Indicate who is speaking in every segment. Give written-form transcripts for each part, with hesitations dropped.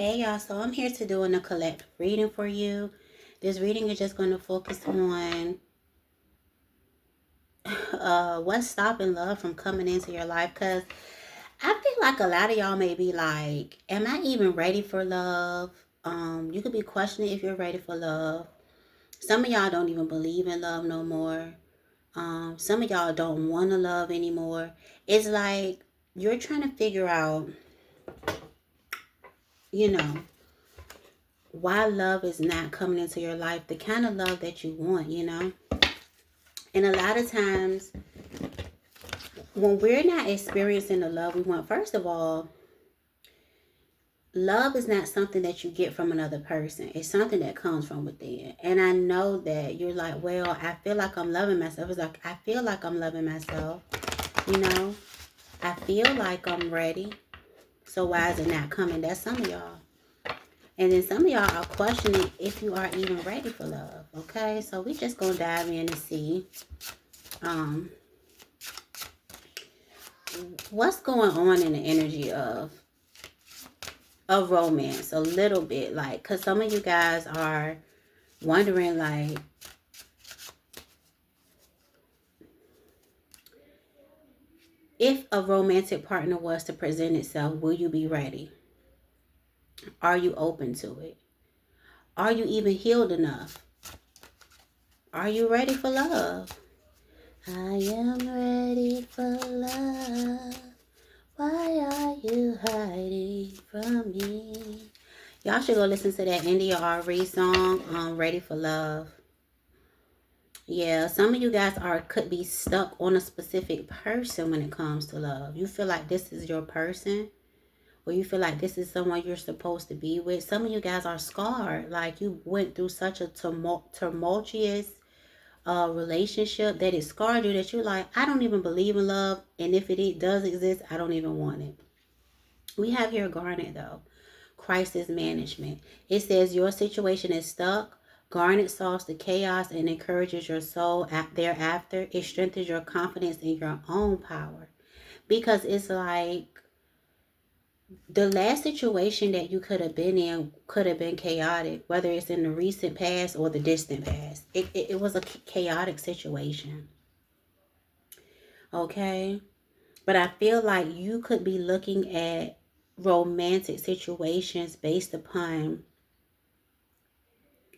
Speaker 1: Hey y'all, so I'm here to do a collective reading for you. This reading is just going to focus on what's stopping love from coming into your life. Because I feel like a lot of y'all may be like, am I even ready for love? You could be questioning if you're ready for love. Some of y'all don't even believe in love no more. Some of y'all don't want to love anymore. It's like you're trying to figure out, you know, why love is not coming into your life, the kind of love that you want. And a lot of times, when we're not experiencing the love we want, first of all, love is not something that you get from another person. It's something that comes from within. And I know that you're like, well, I feel like I'm loving myself. It's like, I feel like I'm loving myself. You know, I feel like I'm ready. So why is it not coming? That's some of y'all. And then some of y'all are questioning if you are even ready for love. Okay, so we just gonna dive in and see what's going on in the energy of romance a little bit, like, because some of you guys are wondering, like, if a romantic partner was to present itself, will you be ready? Are you open to it? Are you even healed enough? Are you ready for love? I am ready for love. Why are you hiding from me? Y'all should go listen to that India Ari song, Ready for Love. Yeah, some of you guys could be stuck on a specific person when it comes to love. You feel like this is your person, or you feel like this is someone you're supposed to be with. Some of you guys are scarred. Like, you went through such a tumultuous relationship that it scarred you, that you're like, I don't even believe in love. And if it does exist, I don't even want it. We have here Garnet, though. Crisis management. It says your situation is stuck. Garnet solves the chaos and encourages your soul thereafter. It strengthens your confidence in your own power. Because it's like the last situation that you could have been in could have been chaotic, whether it's in the recent past or the distant past. It was a chaotic situation. Okay? But I feel like you could be looking at romantic situations based upon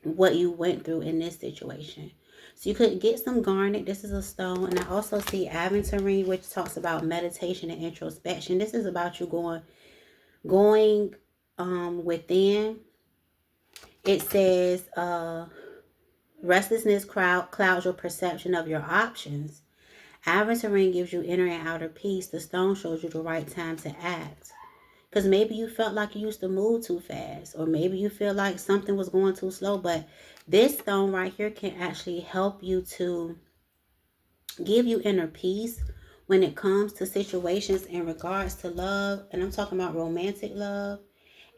Speaker 1: what you went through in this situation. So you could get some garnet. This is a stone. And I also see aventurine, which talks about meditation and introspection. This is about you going within. It says restlessness clouds your perception of your options. Aventurine gives you inner and outer peace. The stone shows you the right time to act. Because maybe you felt like you used to move too fast, or maybe you feel like something was going too slow. But this stone right here can actually help you to give you inner peace when it comes to situations in regards to love. And I'm talking about romantic love.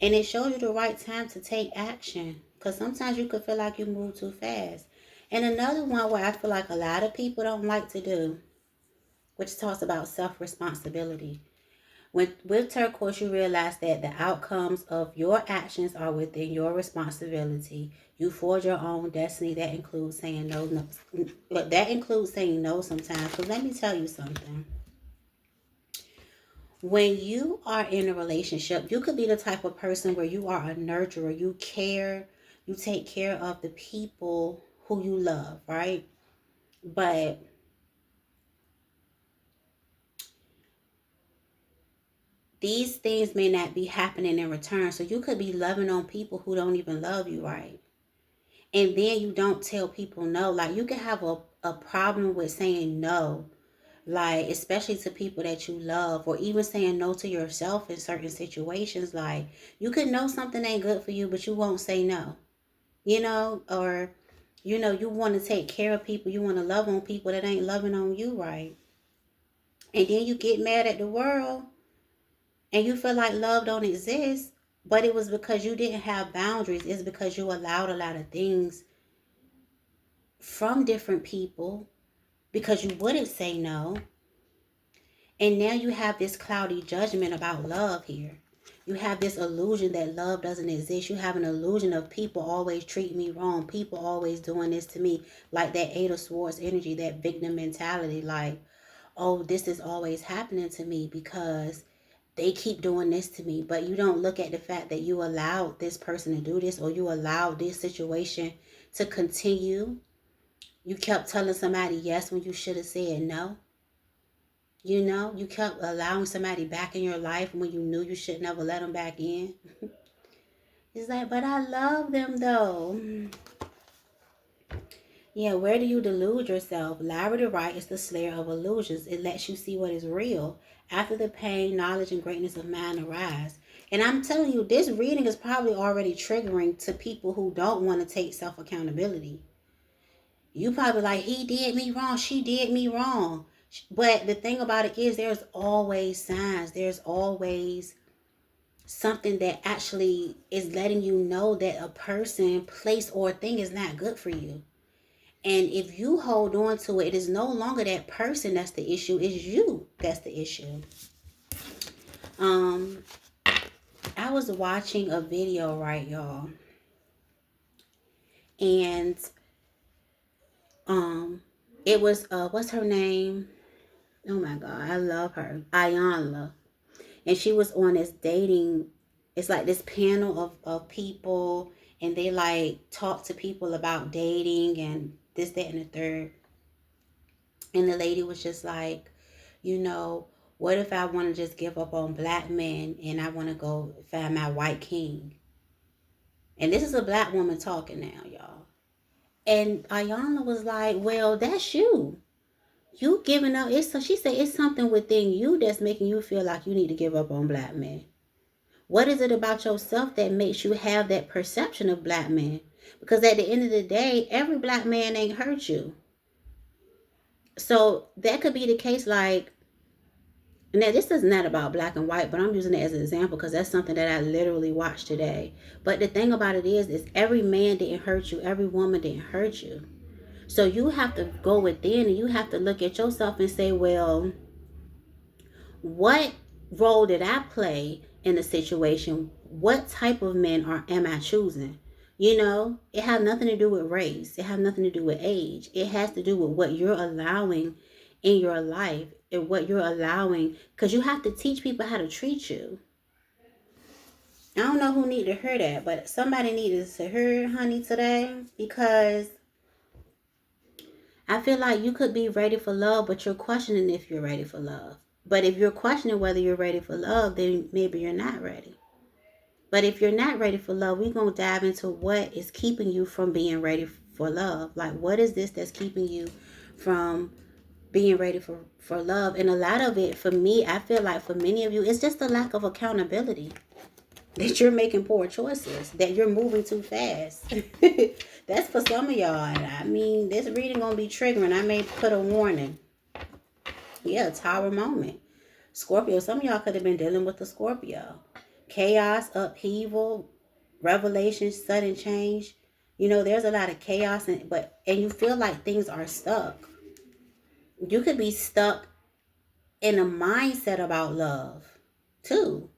Speaker 1: And it shows you the right time to take action. Because sometimes you could feel like you move too fast. And another one where I feel like a lot of people don't like to do, which talks about self-responsibility. With turquoise, you realize that the outcomes of your actions are within your responsibility. You forge your own destiny. That includes saying no. That includes saying no sometimes. Because let me tell you something. When you are in a relationship, you could be the type of person where you are a nurturer. You care. You take care of the people who you love, right? But these things may not be happening in return. So you could be loving on people who don't even love you, right? And then you don't tell people no. Like, you can have a problem with saying no, like, especially to people that you love, or even saying no to yourself in certain situations. Like, you could know something ain't good for you, but you won't say no, or you want to take care of people, you want to love on people that ain't loving on you, right? And then you get mad at the world and you feel like love don't exist, but it was because you didn't have boundaries. It's because you allowed a lot of things from different people because you wouldn't say no. And now you have this cloudy judgment about love here. You have this illusion that love doesn't exist. You have an illusion of people always treat me wrong. People always doing this to me. Like that Eight of Swords energy, that victim mentality. Like, oh, this is always happening to me because they keep doing this to me. But you don't look at the fact that you allowed this person to do this, or you allowed this situation to continue. You kept telling somebody yes when you should have said no. You know, you kept allowing somebody back in your life when you knew you should never let them back in. It's like, but I love them though. Yeah, where do you delude yourself? Larry the Right is the slayer of illusions. It lets you see what is real. After the pain, knowledge, and greatness of mind arise. And I'm telling you, this reading is probably already triggering to people who don't want to take self-accountability. You probably like, he did me wrong, she did me wrong. But the thing about it is, there's always signs. There's always something that actually is letting you know that a person, place, or thing is not good for you. And if you hold on to it, it is no longer that person that's the issue. It's you that's the issue. I was watching a video, right, y'all? And it was what's her name? Oh my God, I love her. Iyanla. And she was on this dating, it's like this panel of people, and they like talk to people about dating and this, that, and the third. And the lady was just like, you know, what if I want to just give up on black men and I want to go find my white king? And this is a black woman talking now, y'all. And Iyanla was like, well, that's you. You giving up. She said it's something within you that's making you feel like you need to give up on black men. What is it about yourself that makes you have that perception of black men? Because at the end of the day, every black man ain't hurt you. So that could be the case. Like, now this is not about black and white, but I'm using it as an example because that's something that I literally watched today. But the thing about it is every man didn't hurt you. Every woman didn't hurt you. So you have to go within and you have to look at yourself and say, well, what role did I play in the situation? What type of men am I choosing? You know, it has nothing to do with race. It has nothing to do with age. It has to do with what you're allowing in your life and what you're allowing, because you have to teach people how to treat you. I don't know who needed to hear that, but somebody needed to hear, honey, today, because I feel like you could be ready for love, but you're questioning if you're ready for love. But if you're questioning whether you're ready for love, then maybe you're not ready. But if you're not ready for love, we're going to dive into what is keeping you from being ready for love. Like, what is this that's keeping you from being ready for love? And a lot of it, for me, I feel like for many of you, it's just a lack of accountability. That you're making poor choices. That you're moving too fast. That's for some of y'all. I mean, this reading going to be triggering. I may put a warning. Yeah, Tower moment. Scorpio, some of y'all could have been dealing with the Scorpio. Chaos, upheaval, revelation, sudden change. You know, there's a lot of chaos, and you feel like things are stuck. You could be stuck in a mindset about love, too.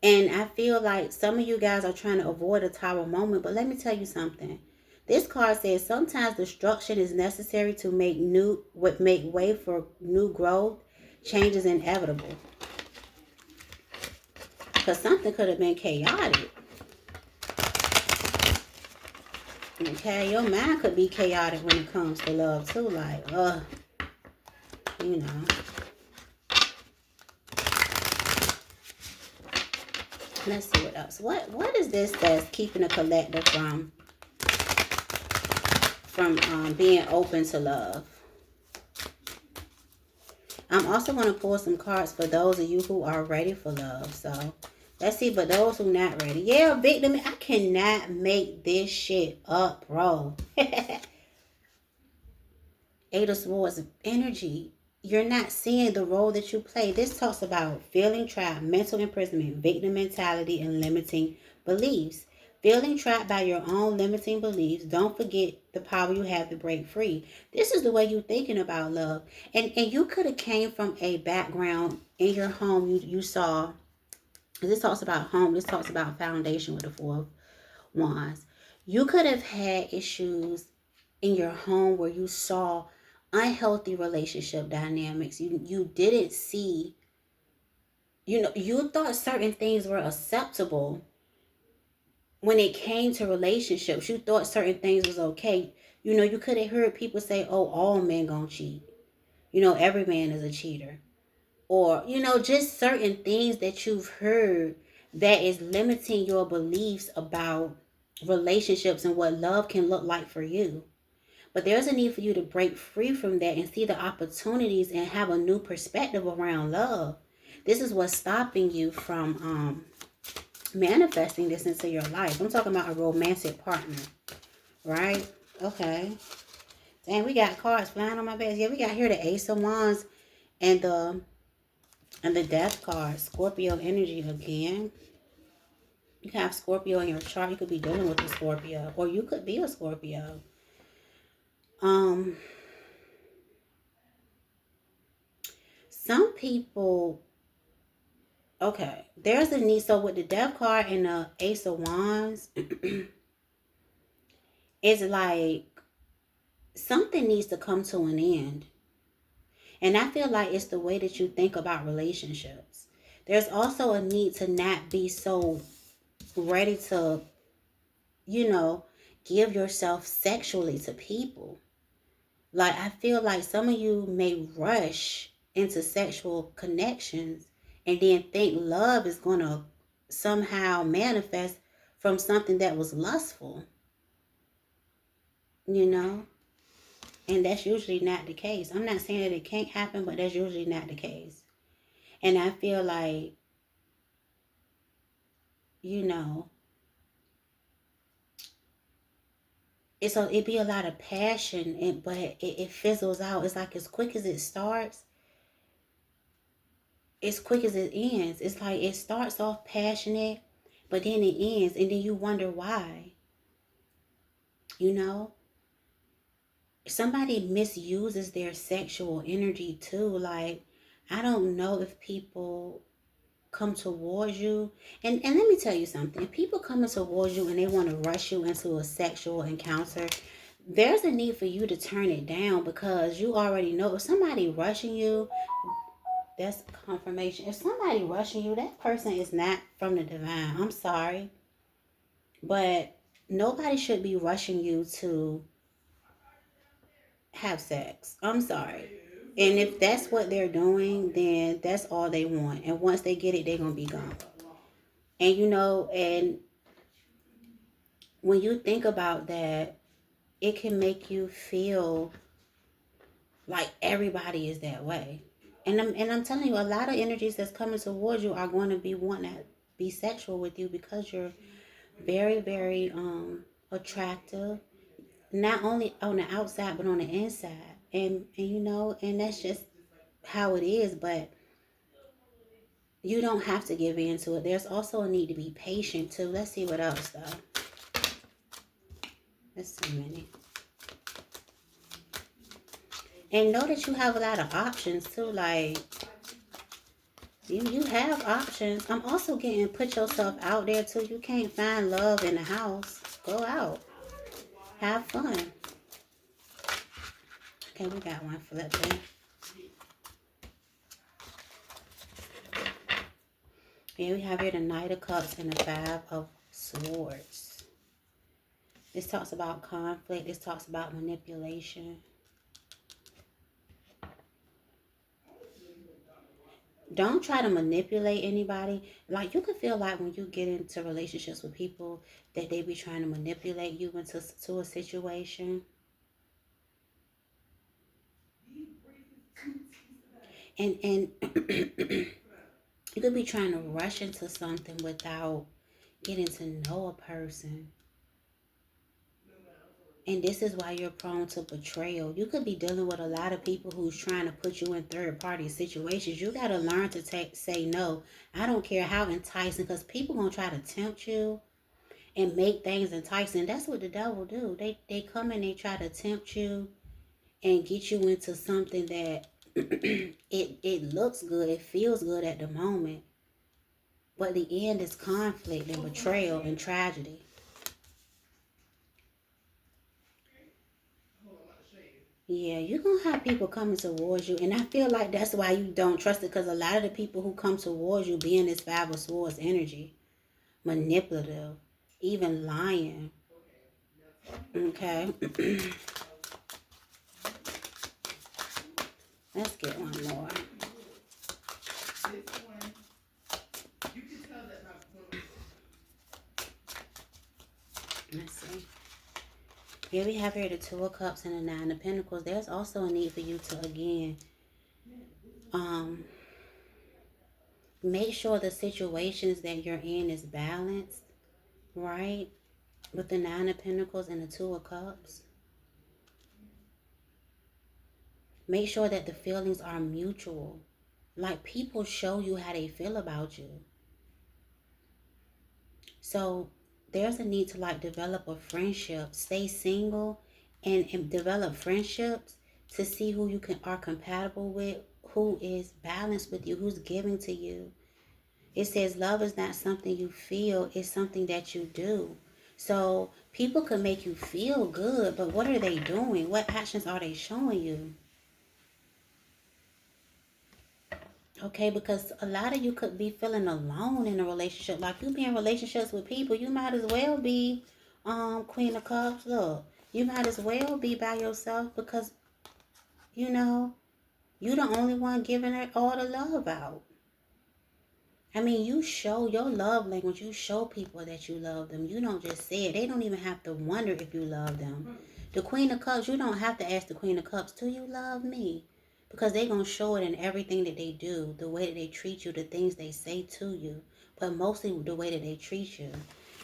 Speaker 1: And I feel like some of you guys are trying to avoid a Tower moment, but let me tell you something. This card says sometimes destruction is necessary to make way for new growth. Change is inevitable. Because something could have been chaotic. Okay, your mind could be chaotic when it comes to love too. Like, you know. Let's see what else. What is this that's keeping a collective from being open to love? I'm also going to pull some cards for those of you who are ready for love. So, let's see. For those who not ready. Yeah, victim. I cannot make this shit up, bro. Eight of Swords energy. You're not seeing the role that you play. This talks about feeling trapped, mental imprisonment, victim mentality, and limiting beliefs. Feeling trapped by your own limiting beliefs, don't forget the power you have to break free. This is the way you're thinking about love. And you could have came from a background in your home you saw. This talks about home. This talks about foundation with the Four of Wands. You could have had issues in your home where you saw unhealthy relationship dynamics. You didn't see, you thought certain things were acceptable when it came to relationships. You thought certain things was okay. You could have heard people say, oh, all men gonna cheat. Every man is a cheater. Or, just certain things that you've heard that is limiting your beliefs about relationships and what love can look like for you. But there's a need for you to break free from that and see the opportunities and have a new perspective around love. This is what's stopping you from manifesting this into your life. I'm talking about a romantic partner, right? Okay. Dang, we got cards flying on my bed. Yeah, we got here the Ace of Wands and the Death card. Scorpio energy again. You have Scorpio in your chart. You could be dealing with a Scorpio, or you could be a Scorpio. Some people, okay, there's a need. So with the Death card and the Ace of Wands, it's like something needs to come to an end. And I feel like it's the way that you think about relationships. There's also a need to not be so ready to, give yourself sexually to people. Like, I feel like some of you may rush into sexual connections and then think love is going to somehow manifest from something that was lustful, and that's usually not the case. I'm not saying that it can't happen, but that's usually not the case. And I feel like, it be a lot of passion, but it fizzles out. It's like as quick as it starts, as quick as it ends. It's like it starts off passionate, but then it ends, and then you wonder why. Somebody misuses their sexual energy too. Like, I don't know if people come towards you, and let me tell you something. If people coming towards you and they want to rush you into a sexual encounter, there's a need for you to turn it down, because you already know if somebody rushing you, that's confirmation. If somebody rushing you, that person is not from the divine. I'm sorry, but nobody should be rushing you to have sex. I'm sorry. And if that's what they're doing, then that's all they want. And once they get it, they're going to be gone. And and when you think about that, it can make you feel like everybody is that way. And I'm telling you, a lot of energies that's coming towards you are going to be wanting to be sexual with you, because you're very, very attractive, not only on the outside but on the inside. And that's just how it is. But you don't have to give in to it. There's also a need to be patient too. Let's see what else though. That's so many. And know that you have a lot of options too. Like, you have options. I'm also getting, put yourself out there too. You can't find love in the house. Go out. Have fun. Okay, we got one flipping. And we have here the Knight of Cups and the Five of Swords. This talks about conflict. This talks about manipulation. Don't try to manipulate anybody. Like, you can feel like when you get into relationships with people that they be trying to manipulate you into a situation. And you could be trying to rush into something without getting to know a person. And this is why you're prone to betrayal. You could be dealing with a lot of people who's trying to put you in third-party situations. You got to learn to say no. I don't care how enticing, because people going to try to tempt you. and make things enticing. That's what the devil do. They come and they try to tempt you and get you into something that it looks good, it feels good at the moment, but the end is conflict and betrayal and tragedy. Yeah, you're going to have people coming towards you. And I feel like that's why you don't trust it. Because a lot of the people who come towards you being this Five of Swords energy, manipulative, even lying. Okay. Let's get one more. Let's see. Here we have here the Two of Cups and the Nine of Pentacles. There's also a need for you to, again, make sure the situations that you're in is balanced, right? With the Nine of Pentacles and the Two of Cups. Make sure that the feelings are mutual. Like, people show you how they feel about you. So there's a need to like develop a friendship. Stay single and develop friendships to see who you are compatible with, who is balanced with you, who's giving to you. It says love is not something you feel, it's something that you do. So people can make you feel good, but what are they doing? What actions are they showing you? Okay, because a lot of you could be feeling alone in a relationship. Like, you be in relationships with people, you might as well be Queen of Cups. Look, you might as well be by yourself because, you know, you the only one giving it all the love out. I mean, you show your love language. You show people that you love them. You don't just say it. They don't even have to wonder if you love them. The Queen of Cups, you don't have to ask the Queen of Cups, do you love me? Because they're going to show it in everything that they do, the way that they treat you, the things they say to you, but mostly the way that they treat you.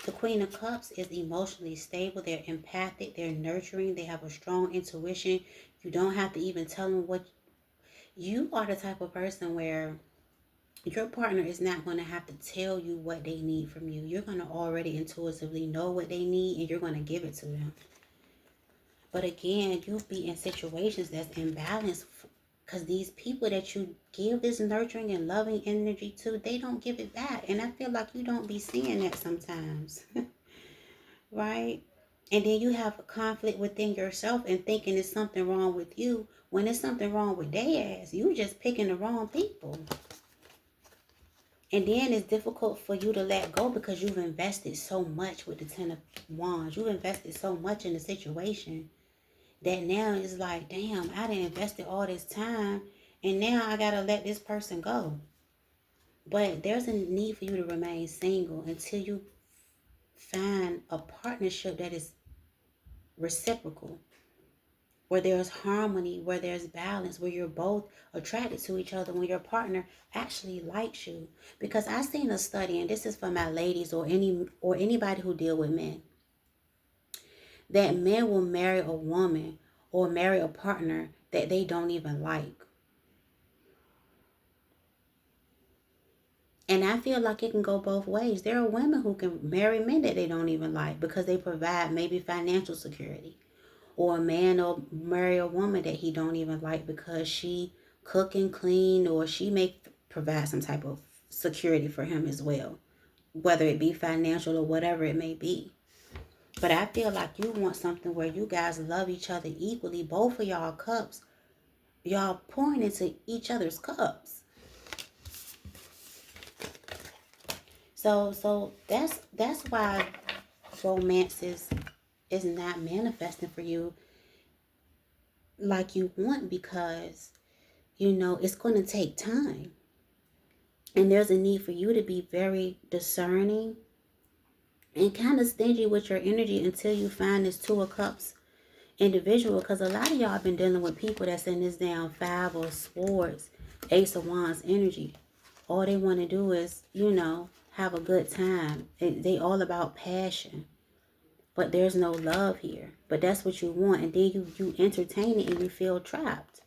Speaker 1: The Queen of Cups is emotionally stable. They're empathic. They're nurturing. They have a strong intuition. You don't have to even tell them what... You are the type of person where your partner is not going to have to tell you what they need from you. You're going to already intuitively know what they need and you're going to give it to them. But again, you be in situations that's imbalanced because these people that you give this nurturing and loving energy to, they don't give it back. And I feel like you don't be seeing that sometimes. Right? And then you have a conflict within yourself and thinking there's something wrong with you when there's something wrong with their ass. You just picking the wrong people. And then it's difficult for you to let go because you've invested so much with the Ten of Wands. You've invested so much in the situation that now it's like, damn, I done invested all this time and now I gotta let this person go. But there's a need for you to remain single until you find a partnership that is reciprocal, where there's harmony, where there's balance, where you're both attracted to each other, when your partner actually likes you. Because I seen a study, and this is for my ladies or anybody who deal with men, that men will marry a woman or marry a partner that they don't even like. And I feel like it can go both ways. There are women who can marry men that they don't even like because they provide maybe financial security. Or a man will marry a woman that he don't even like because she cook and clean, or she may provide some type of security for him as well, whether it be financial or whatever it may be. But I feel like you want something where you guys love each other equally. Both of y'all cups, y'all pouring into each other's cups. So that's why romance is not manifesting for you like you want, because you know it's going to take time, and there's a need for you to be very discerning and kind of stingy with your energy until you find this Two of Cups individual, because a lot of y'all been dealing with people that's in this down Five of Swords, Ace of Wands energy. All they want to do is, you know, have a good time. They all about passion. But there's no love here. But that's what you want. And then you entertain it and you feel trapped.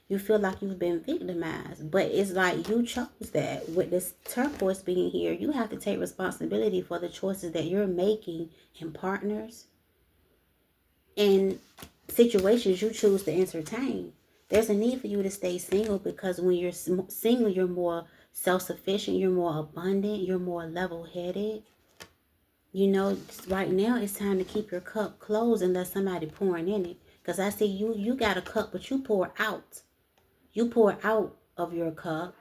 Speaker 1: You feel like you've been victimized, but it's like you chose that. With this turquoise being here, you have to take responsibility for the choices that you're making in partners and situations you choose to entertain. There's a need for you to stay single because when you're single, you're more self-sufficient, you're more abundant, you're more level-headed. You know, right now it's time to keep your cup closed and let somebody pouring in it. Because I see you got a cup, but you pour out. You pour out of your cup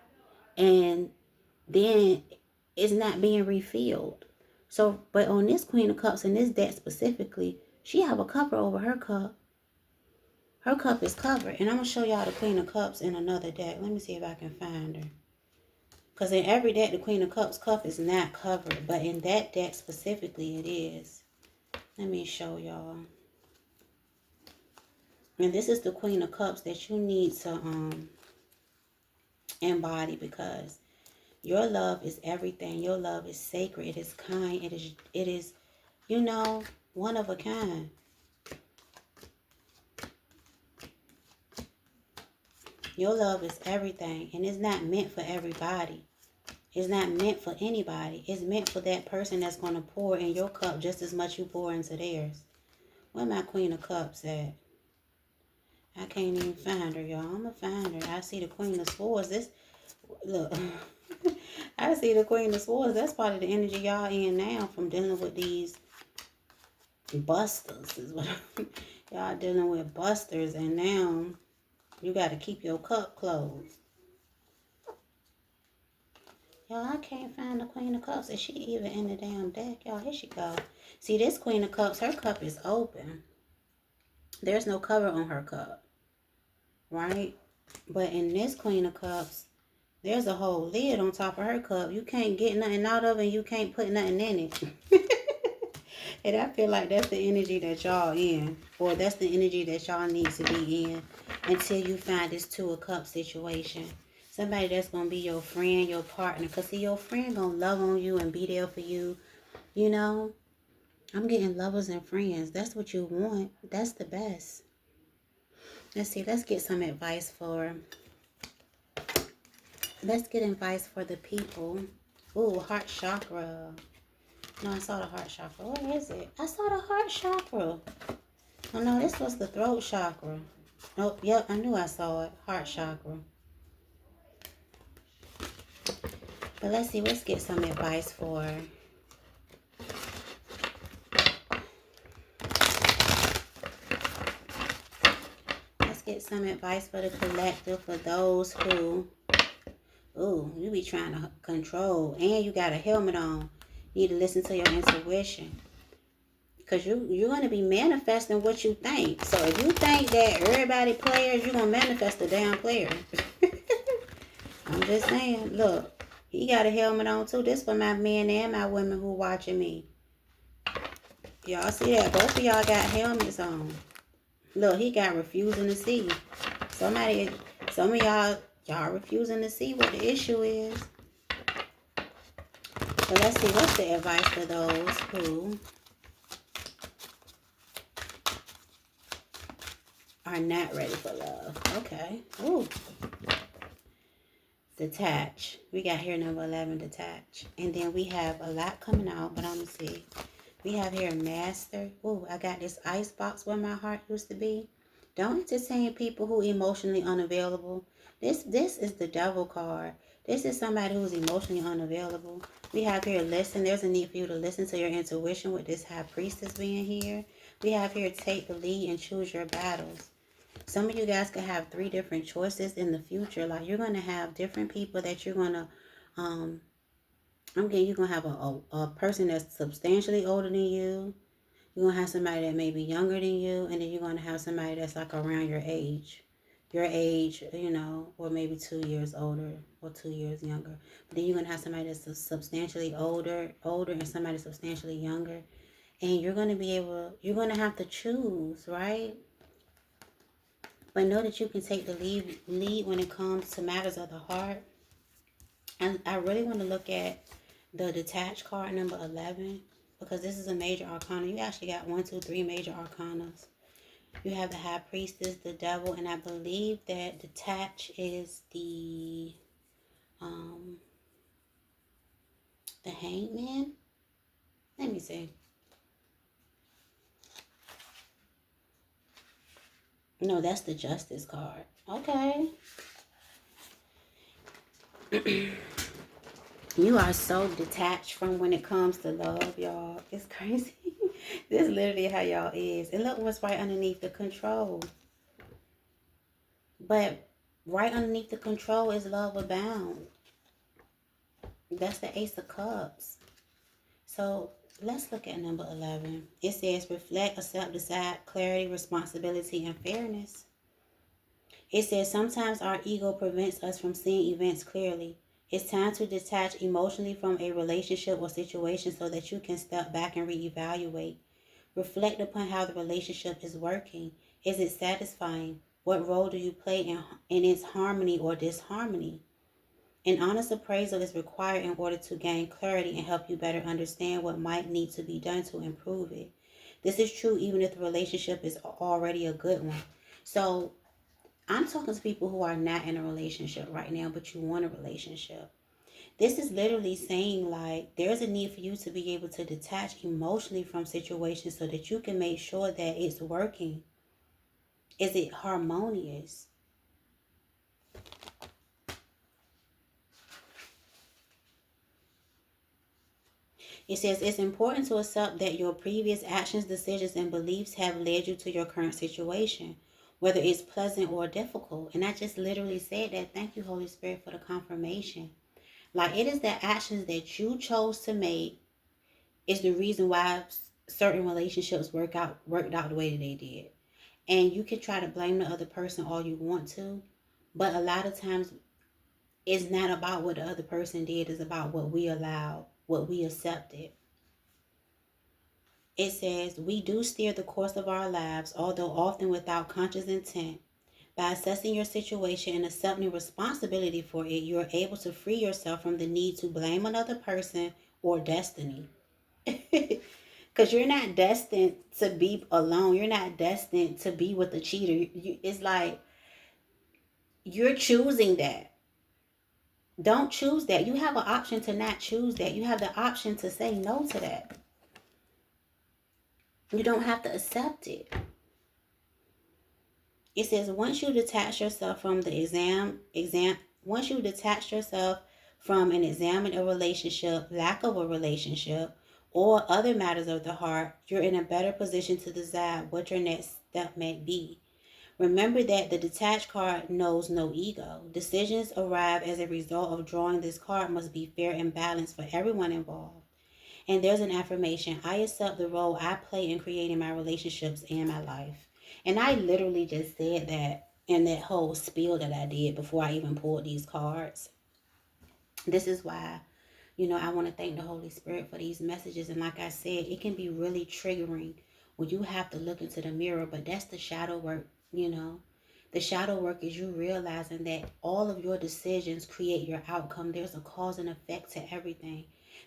Speaker 1: and then it's not being refilled. So, but on this Queen of Cups and this deck specifically, she have a cover over her cup. Her cup is covered. And I'm going to show y'all the Queen of Cups in another deck. Let me see if I can find her. Because in every deck, the Queen of Cups cup is not covered. But in that deck specifically, it is. Let me show y'all. And this is the Queen of Cups that you need to embody, because your love is everything. Your love is sacred. It is kind. It is, you know, one of a kind. Your love is everything. And it's not meant for everybody. It's not meant for anybody. It's meant for that person that's going to pour in your cup just as much you pour into theirs. Where my Queen of Cups at? I can't even find her, y'all. I'm going to find her. I see the Queen of Swords. This, look. I see the Queen of Swords. That's part of the energy y'all in now from dealing with these busters. Is what y'all dealing with busters, and now you got to keep your cup closed. Y'all, I can't find the Queen of Cups. Is she even in the damn deck? Y'all, here she go. See, this Queen of Cups, her cup is open. There's no cover on her cup. Right? But in this Queen of Cups, there's a whole lid on top of her cup. You can't get nothing out of it, and you can't put nothing in it. And I feel like that's the energy that y'all in. Or that's the energy that y'all need to be in until you find this Two of Cups situation. Somebody that's going to be your friend, your partner. Because, see, your friend going to love on you and be there for you. You know, I'm getting lovers and friends. That's what you want. That's the best. Let's see. Let's get some advice for... Let's get advice for the people. Ooh, heart chakra. No, I saw the heart chakra. Where is it? I saw the heart chakra. Oh, no, this was the throat chakra. Nope, yep, I knew I saw it. Heart chakra. But let's see, let's get some advice for... Let's get some advice for the collective, for those who... Ooh, you be trying to control. And you got a helmet on. You need to listen to your intuition. Because you're going to be manifesting what you think. So if you think that everybody players, you're going to manifest a damn player. I'm just saying, look. He got a helmet on too. This for my men and my women who watching me. Y'all see that? Both of y'all got helmets on. Look, he got refusing to see. Some of y'all refusing to see what the issue is. So let's see, what's the advice for those who are not ready for love? Okay. Ooh. Detach. We got here number 11, detach. And then we have a lot coming out, but I'm going to see. We have here master. Ooh, I got this ice box where my heart used to be. Don't entertain people who emotionally unavailable. This is the devil card. This is somebody who's emotionally unavailable. We have here listen. There's a need for you to listen to your intuition with this high priestess being here. We have here take the lead and choose your battles. Some of you guys could have 3 different choices in the future. Like, you're going to have different people that you're going to, you're going to have a person that's substantially older than you. You're going to have somebody that may be younger than you. And then you're going to have somebody that's like around your age. Your age, you know, or maybe 2 years older or 2 years younger. But then you're going to have somebody that's substantially older and somebody substantially younger. And you're going to have to choose, right? But know that you can take the lead when it comes to matters of the heart. And I really want to look at the detached card number 11, because this is a major arcana. You actually got 1, 2, 3 major arcanas. You have the High Priestess, the Devil, and I believe that detach is the Hangman. Let me see. No, that's the Justice card. Okay. You are so detached from when it comes to love, y'all. It's crazy. This is literally how y'all is. And look what's right underneath the control. But right underneath the control is love abound. That's the Ace of Cups. So let's look at number 11. It says reflect, accept, decide, clarity, responsibility, and fairness. It says sometimes our ego prevents us from seeing events clearly. It's time to detach emotionally from a relationship or situation so that you can step back and reevaluate. Reflect upon how the relationship is working. Is it satisfying? What role do you play in its harmony or disharmony? An honest appraisal is required in order to gain clarity and help you better understand what might need to be done to improve it. This is true even if the relationship is already a good one. So I'm talking to people who are not in a relationship right now, but you want a relationship. This is literally saying like there's a need for you to be able to detach emotionally from situations so that you can make sure that it's working. Is it harmonious? It says it's important to accept that your previous actions, decisions, and beliefs have led you to your current situation, whether it's pleasant or difficult. And I just literally said that. Thank you, Holy Spirit, for the confirmation. Like it is the actions that you chose to make is the reason why certain relationships worked out the way that they did. And you can try to blame the other person all you want to, but a lot of times it's not about what the other person did, it's about what we allowed, what we accepted. It says, we do steer the course of our lives, although often without conscious intent. By assessing your situation and accepting responsibility for it, you are able to free yourself from the need to blame another person or destiny. Because you're not destined to be alone. You're not destined to be with a cheater. It's like you're choosing that. Don't choose that. You have an option to not choose that. You have the option to say no to that. You don't have to accept it. It says once you detach yourself from once you detach yourself from and examine a relationship, lack of a relationship, or other matters of the heart, you're in a better position to decide what your next step may be. Remember that the detached card knows no ego. Decisions arrive as a result of drawing this card must be fair and balanced for everyone involved. And there's an affirmation. I accept the role I play in creating my relationships and my life. And I literally just said that in that whole spiel that I did before I even pulled these cards. This is why, I want to thank the Holy Spirit for these messages. And like I said, it can be really triggering when you have to look into the mirror, but that's the shadow work. The shadow work is you realizing that all of your decisions create your outcome. There's a cause and effect to everything.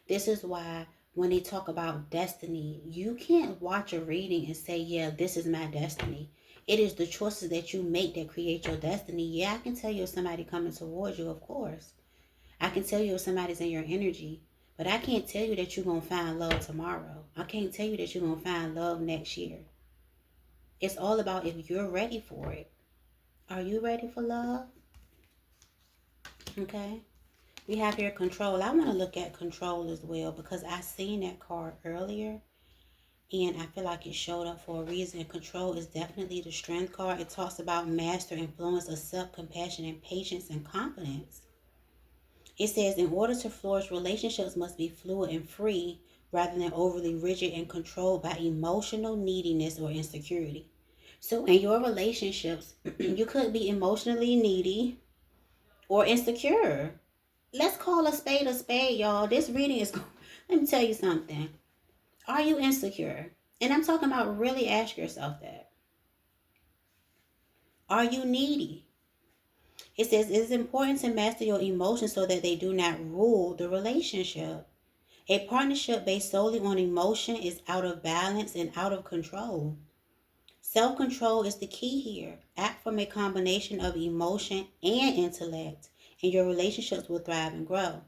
Speaker 1: This is why when they talk about destiny, you can't watch a reading and say, yeah, this is my destiny. It is the choices that you make that create your destiny. Yeah, I can tell you if somebody coming towards you, of course. I can tell you if somebody's in your energy, but I can't tell you that you're going to find love tomorrow. I can't tell you that you're going to find love next year. It's all about if you're ready for it. Are you ready for love? Okay. We have here control. I want to look at control as well because I seen that card earlier and I feel like it showed up for a reason. Control is definitely the strength card. It talks about master, influence, accept, compassion, and patience and confidence. It says in order to flourish, relationships must be fluid and free rather than overly rigid and controlled by emotional neediness or insecurity. So in your relationships, you could be emotionally needy or insecure. Let's call a spade, y'all. This reading is, let me tell you something. Are you insecure? And I'm talking about really ask yourself that. Are you needy? It says it is important to master your emotions so that they do not rule the relationship. A partnership based solely on emotion is out of balance and out of control. Self-control is the key here. Act from a combination of emotion and intellect, and your relationships will thrive and grow.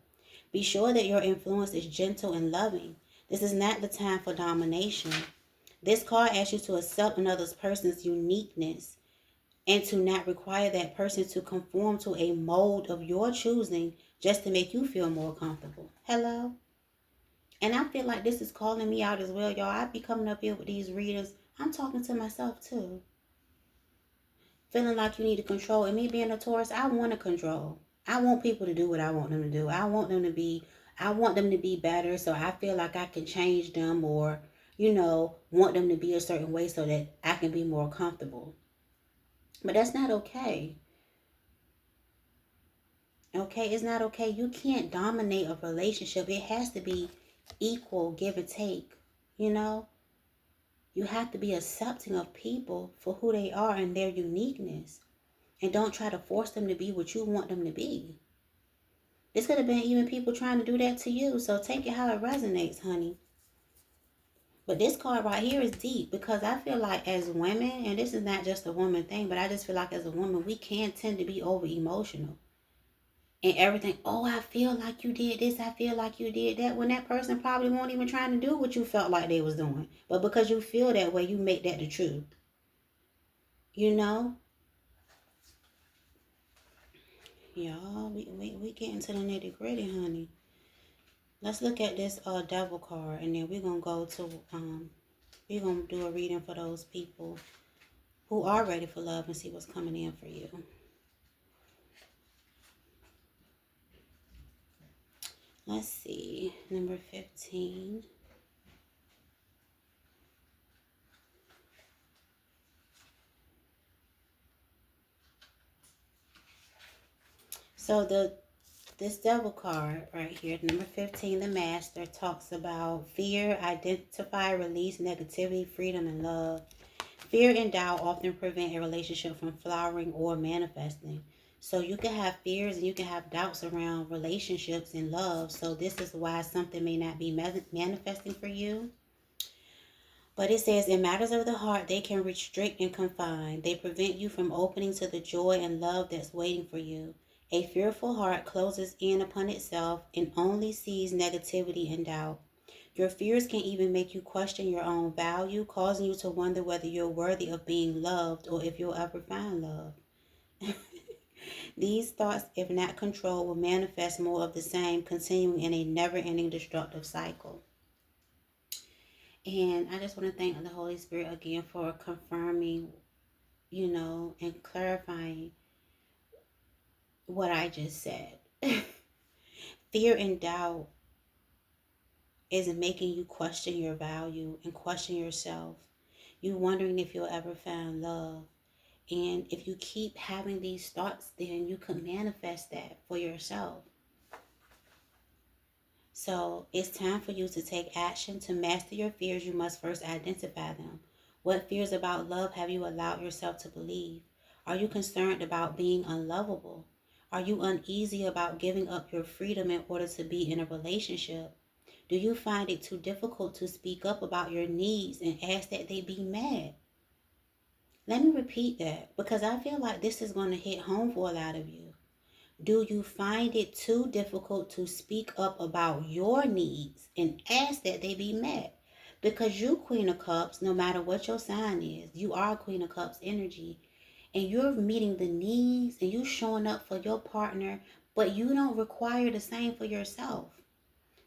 Speaker 1: Be sure that your influence is gentle and loving. This is not the time for domination. This card asks you to accept another person's uniqueness and to not require that person to conform to a mold of your choosing just to make you feel more comfortable. Hello? And I feel like this is calling me out as well, y'all. I be coming up here with these readings. I'm talking to myself too. Feeling like you need to control. And me being a Taurus, I want to control. I want people to do what I want them to do. I want them to be better, so I feel like I can change them, or, want them to be a certain way so that I can be more comfortable. But that's not okay. Okay, it's not okay. You can't dominate a relationship. It has to be equal, give and take. You have to be accepting of people for who they are and their uniqueness. And don't try to force them to be what you want them to be. This could have been even people trying to do that to you. So take it how it resonates, honey. But this card right here is deep, because I feel like as women, and this is not just a woman thing, but I just feel like as a woman, we can tend to be over emotional. And everything, oh, I feel like you did this, I feel like you did that, when that person probably won't even trying to do what you felt like they was doing. But because you feel that way, you make that the truth. Y'all, we get into the nitty gritty, honey. Let's look at this devil card, and then we're gonna go to we're gonna do a reading for those people who are ready for love and see what's coming in for you. Let's see, number 15. So this devil card right here, number 15, the Master, talks about fear, identify, release, negativity, freedom, and love. Fear and doubt often prevent a relationship from flowering or manifesting. So you can have fears and you can have doubts around relationships and love. So this is why something may not be manifesting for you. But it says, in matters of the heart, they can restrict and confine. They prevent you from opening to the joy and love that's waiting for you. A fearful heart closes in upon itself and only sees negativity and doubt. Your fears can even make you question your own value, causing you to wonder whether you're worthy of being loved or if you'll ever find love. These thoughts, if not controlled, will manifest more of the same, continuing in a never-ending destructive cycle. And I just want to thank the Holy Spirit again for confirming, and clarifying what I just said. Fear and doubt is making you question your value and question yourself. You wondering if you'll ever find love. And if you keep having these thoughts, then you can manifest that for yourself. So it's time for you to take action. To master your fears, you must first identify them. What fears about love have you allowed yourself to believe? Are you concerned about being unlovable? Are you uneasy about giving up your freedom in order to be in a relationship? Do you find it too difficult to speak up about your needs and ask that they be met? Let me repeat that, because I feel like this is going to hit home for a lot of you. Do you find it too difficult to speak up about your needs and ask that they be met? Because you, Queen of Cups, no matter what your sign is, you are Queen of Cups energy. And you're meeting the needs and you showing up for your partner, but you don't require the same for yourself.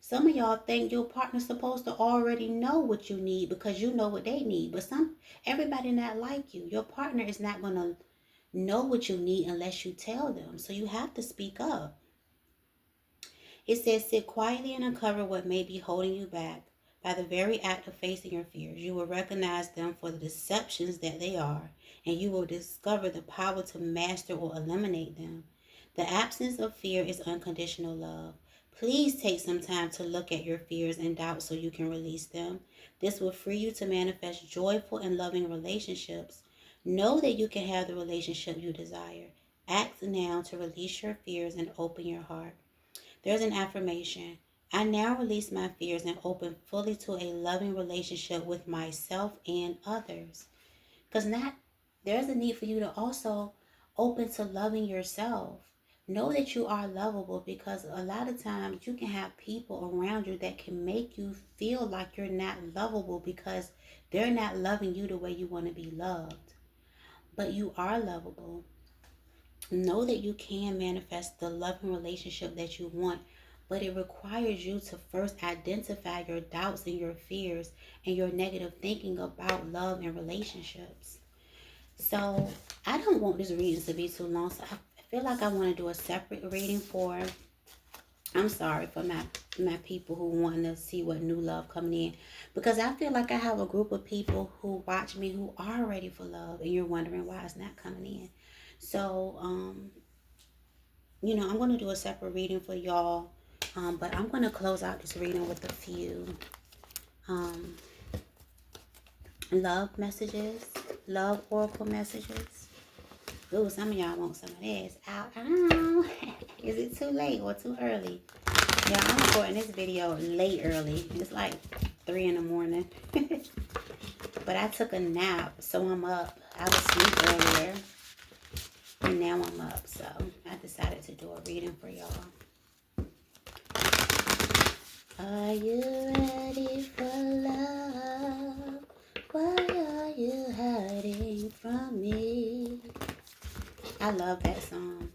Speaker 1: Some of y'all think your partner's supposed to already know what you need because you know what they need. But everybody not like you. Your partner is not going to know what you need unless you tell them. So you have to speak up. It says, sit quietly and uncover what may be holding you back. By the very act of facing your fears, you will recognize them for the deceptions that they are, and you will discover the power to master or eliminate them. The absence of fear is unconditional love. Please take some time to look at your fears and doubts so you can release them. This will free you to manifest joyful and loving relationships. Know that you can have the relationship you desire. Act now to release your fears and open your heart. There's an affirmation. I now release my fears and open fully to a loving relationship with myself and others. Because there's a need for you to also open to loving yourself. Know that you are lovable, because a lot of times you can have people around you that can make you feel like you're not lovable because they're not loving you the way you want to be loved. But you are lovable. Know that you can manifest the loving relationship that you want, but it requires you to first identify your doubts and your fears and your negative thinking about love and relationships. So I don't want this reading to be too long, so I feel like I want to do a separate reading for, I'm sorry for my people who want to see what new love coming in, because I feel like I have a group of people who watch me who are ready for love, and you're wondering why it's not coming in. So I'm going to do a separate reading for y'all, but I'm going to close out this reading with a few um, love messages, love oracle messages. Ooh, some of y'all want some of this. Ow. Is it too late or too early? Yeah, I'm recording this video late early. It's like 3 in the morning. But I took a nap, so I'm up. I was asleep earlier, and now I'm up. So I decided to do a reading for y'all. Are you ready for love? Why are you hiding from me? I love that song.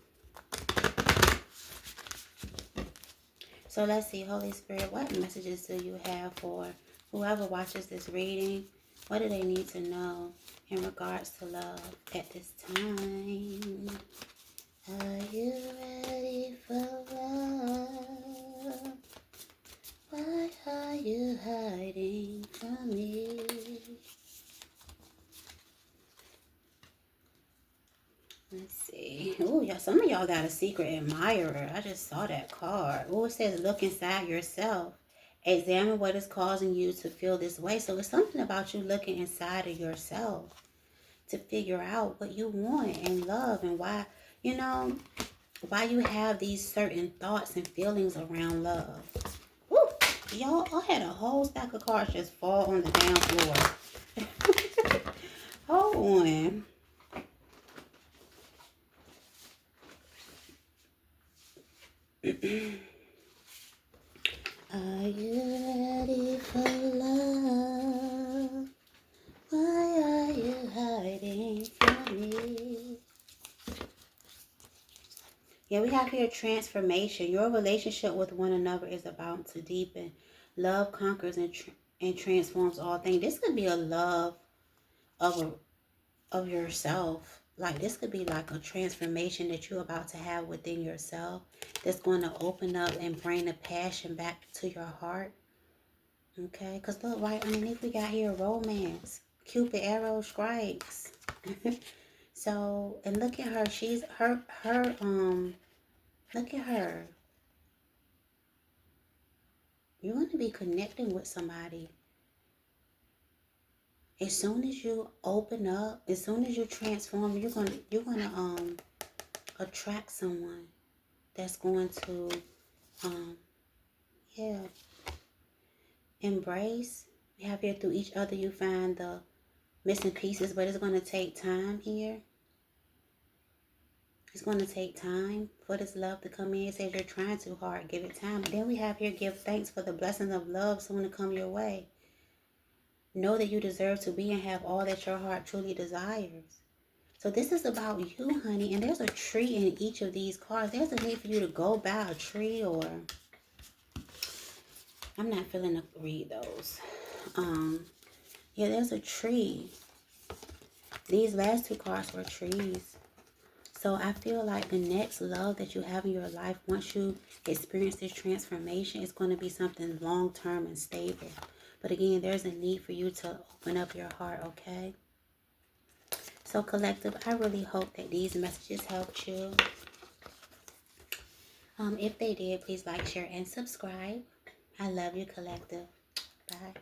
Speaker 1: So let's see, Holy Spirit, what messages do you have for whoever watches this reading? What do they need to know in regards to love at this time? Are you ready for love? Why are you hiding from me? Let's see. Oh, yeah, some of y'all got a secret admirer. I just saw that card. Oh, it says look inside yourself. Examine what is causing you to feel this way. So it's something about you looking inside of yourself to figure out what you want and love, and why you have these certain thoughts and feelings around love. Woo! Y'all, I had a whole stack of cards just fall on the damn floor. Hold on. Are you ready for love? Why are you hiding from me? Yeah, we have here transformation. Your relationship with one another is about to deepen. Love conquers and transforms all things. This could be a love of yourself. Like, this could be like a transformation that you're about to have within yourself that's going to open up and bring the passion back to your heart. Okay, because look, right underneath we got here romance. Cupid arrow strikes. So, and look at her. She's look at her. You're going to be connecting with somebody. As soon as you open up, as soon as you transform, you're gonna attract someone that's going to embrace. We have here through each other you find the missing pieces, but it's going to take time here. It's going to take time for this love to come in. It says you're trying too hard. Give it time. Then we have here, give thanks for the blessings of love soon to come your way. Know that you deserve to be and have all that your heart truly desires. So this is about you, honey. And there's a tree in each of these cards. There's a need for you to go buy a tree, or I'm not feeling to read those. Yeah, there's a tree. These last two cards were trees. So I feel like the next love that you have in your life, once you experience this transformation, is going to be something long-term and stable. But again, there's a need for you to open up your heart, okay? So collective, I really hope that these messages helped you. If they did, please like, share, and subscribe. I love you, collective. Bye.